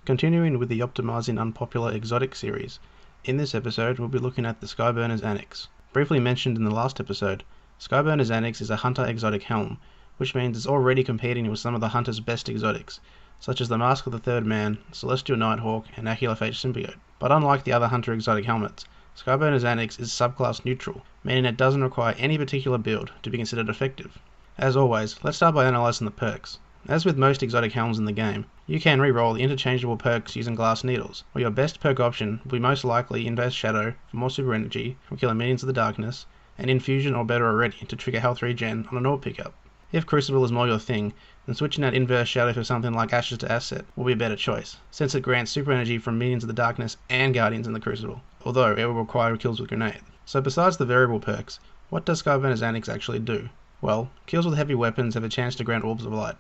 Continuing with the Optimizing Unpopular Exotic series, in this episode we'll be looking at the Skyburners Annex. Briefly mentioned in the last episode, Skyburners Annex is a hunter exotic helm, which means it's already competing with some of the hunter's best exotics, such as the Mask of the Third Man, Celestial Nighthawk, and Acular-Fate Symbiote. But unlike the other hunter exotic helmets, Skyburners Annex is subclass neutral, meaning it doesn't require any particular build to be considered effective. As always, let's start by analysing the perks. As with most exotic helms in the game, you can re-roll the interchangeable perks using glass needles, where your best perk option will be most likely Inverse Shadow for more super energy from killing minions of the darkness, and Infusion or better already to trigger health regen on an orb pickup. If Crucible is more your thing, then switching out Inverse Shadow for something like Ashes to Asset will be a better choice, since it grants super energy from minions of the darkness and guardians in the Crucible, although it will require kills with grenade. So besides the variable perks, what does Skyburners Annex actually do? Well, kills with heavy weapons have a chance to grant Orbs of Light,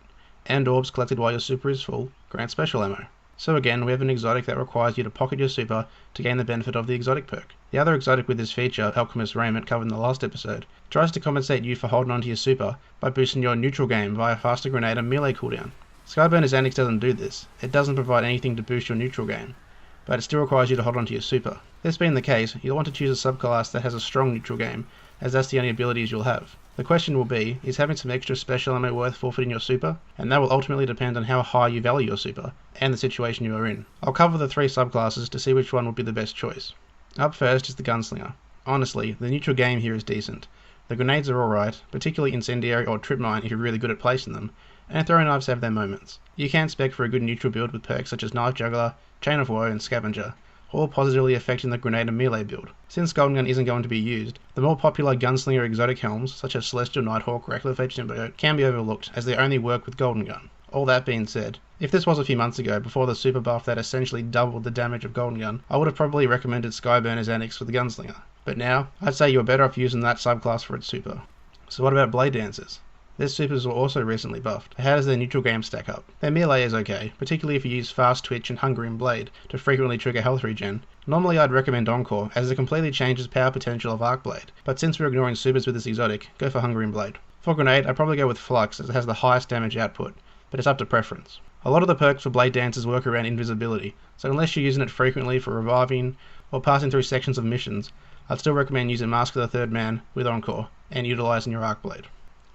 and orbs collected while your super is full grant special ammo. So again, we have an exotic that requires you to pocket your super to gain the benefit of the exotic perk. The other exotic with this feature, ALCHEMIST'S RAIMENT, covered in the last episode, tries to compensate you for holding onto your super by boosting your neutral game via faster grenade and melee cooldown. Skyburners Annex doesn't do this. It doesn't provide anything to boost your neutral game, but it still requires you to hold onto your super. This being the case, you'll want to choose a subclass that has a strong neutral game, as that's the only abilities you'll have. The question will be, is having some extra special ammo worth forfeiting your super? And that will ultimately depend on how high you value your super, and the situation you are in. I'll cover the three subclasses to see which one will be the best choice. Up first is the Gunslinger. Honestly, the neutral game here is decent. The grenades are alright, particularly Incendiary or Trip Mine if you're really good at placing them, and throwing knives have their moments. You can spec for a good neutral build with perks such as Knife Juggler, Chain of Woe, and Scavenger, all positively affecting the grenade and melee build. Since Golden Gun isn't going to be used, the more popular Gunslinger exotic helms, such as Celestial Nighthawk or Acular-Fate Symbiote, can be overlooked as they only work with Golden Gun. All that being said, if this was a few months ago, before the super buff that essentially doubled the damage of Golden Gun, I would have probably recommended Skyburners Annex for the Gunslinger. But now, I'd say you're better off using that subclass for its super. So what about BLADEDANCERs? Their supers were also recently buffed. How does their neutral game stack up? Their melee is okay, particularly if you use Fast Twitch and Hungering Blade to frequently trigger health regen. Normally I'd recommend Encore, as it completely changes power potential of Arc Blade, but since we're ignoring supers with this exotic, go for Hungering Blade. For grenade, I'd probably go with Flux, as it has the highest damage output, but it's up to preference. A lot of the perks for BLADEDANCERs work around invisibility, so unless you're using it frequently for reviving or passing through sections of missions, I'd still recommend using Mask of the Third Man with Encore, and utilising your Arc Blade.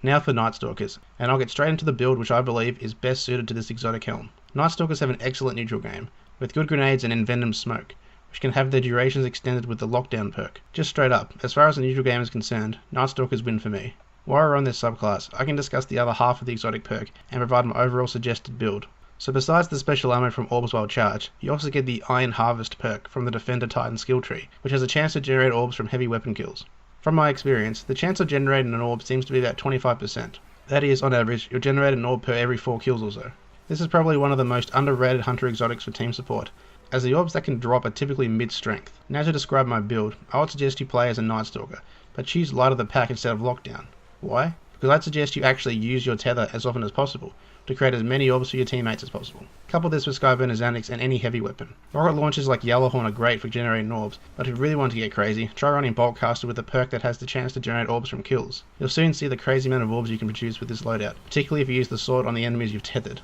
Now for NIGHTSTALKERs, and I'll get straight into the build which I believe is best suited to this exotic helm. NIGHTSTALKERs have an excellent neutral game, with good grenades and envenomed smoke, which can have their durations extended with the lockdown perk. Just straight up, as far as the neutral game is concerned, NIGHTSTALKERs win for me. While we're on this subclass, I can discuss the other half of the exotic perk and provide my overall suggested build. So besides the special ammo from orbs while charged, you also get the Iron Harvest perk from the Defender Titan skill tree, which has a chance to generate orbs from heavy weapon kills. From my experience, the chance of generating an orb seems to be about 25%. That is, on average, you'll generate an orb per every 4 kills or so. This is probably one of the most underrated hunter exotics for team support, as the orbs that can drop are typically mid-strength. Now to describe my build, I would suggest you play as a NIGHTSTALKER, but choose Light of the Pack instead of Lockdown. Why? Because I'd suggest you actually use your tether as often as possible, to create as many orbs for your teammates as possible. Couple this with Skyburners Annex and any heavy weapon. Rocket launchers like Yellowhorn are great for generating orbs, but if you really want to get crazy, try running Boltcaster with a perk that has the chance to generate orbs from kills. You'll soon see the crazy amount of orbs you can produce with this loadout, particularly if you use the sword on the enemies you've tethered.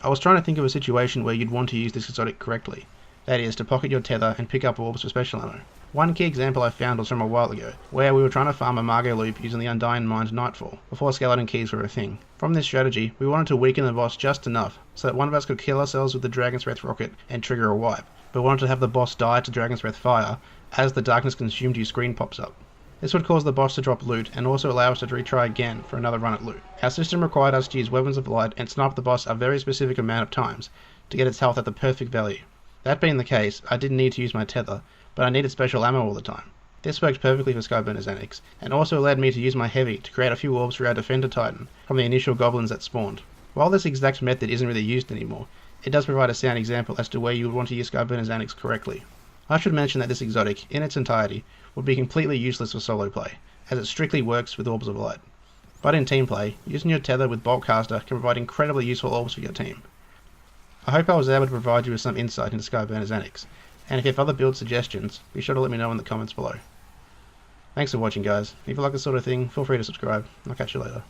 I was trying to think of a situation where you'd want to use this exotic correctly, that is, to pocket your tether and pick up orbs for special ammo. One key example I found was from a while ago, where we were trying to farm a Margo loop using the Undying Mind Nightfall, before Skeleton Keys were a thing. From this strategy, we wanted to weaken the boss just enough, so that one of us could kill ourselves with the Dragon's Breath rocket and trigger a wipe, but wanted to have the boss die to Dragon's Breath fire, as the darkness consumed you screen pops up. This would cause the boss to drop loot, and also allow us to retry again for another run at loot. Our system required us to use Weapons of Light and snipe the boss a very specific amount of times, to get its health at the perfect value. That being the case, I didn't need to use my tether, but I needed special ammo all the time. This worked perfectly for Skyburners Annex, and also allowed me to use my heavy to create a few orbs for our Defender Titan from the initial goblins that spawned. While this exact method isn't really used anymore, it does provide a sound example as to where you would want to use Skyburners Annex correctly. I should mention that this exotic, in its entirety, would be completely useless for solo play, as it strictly works with Orbs of Light. But in team play, using your tether with Boltcaster can provide incredibly useful orbs for your team. I hope I was able to provide you with some insight into Skyburners Annex, and if you have other build suggestions, be sure to let me know in the comments below. Thanks for watching guys. If you like this sort of thing, feel free to subscribe. I'll catch you later.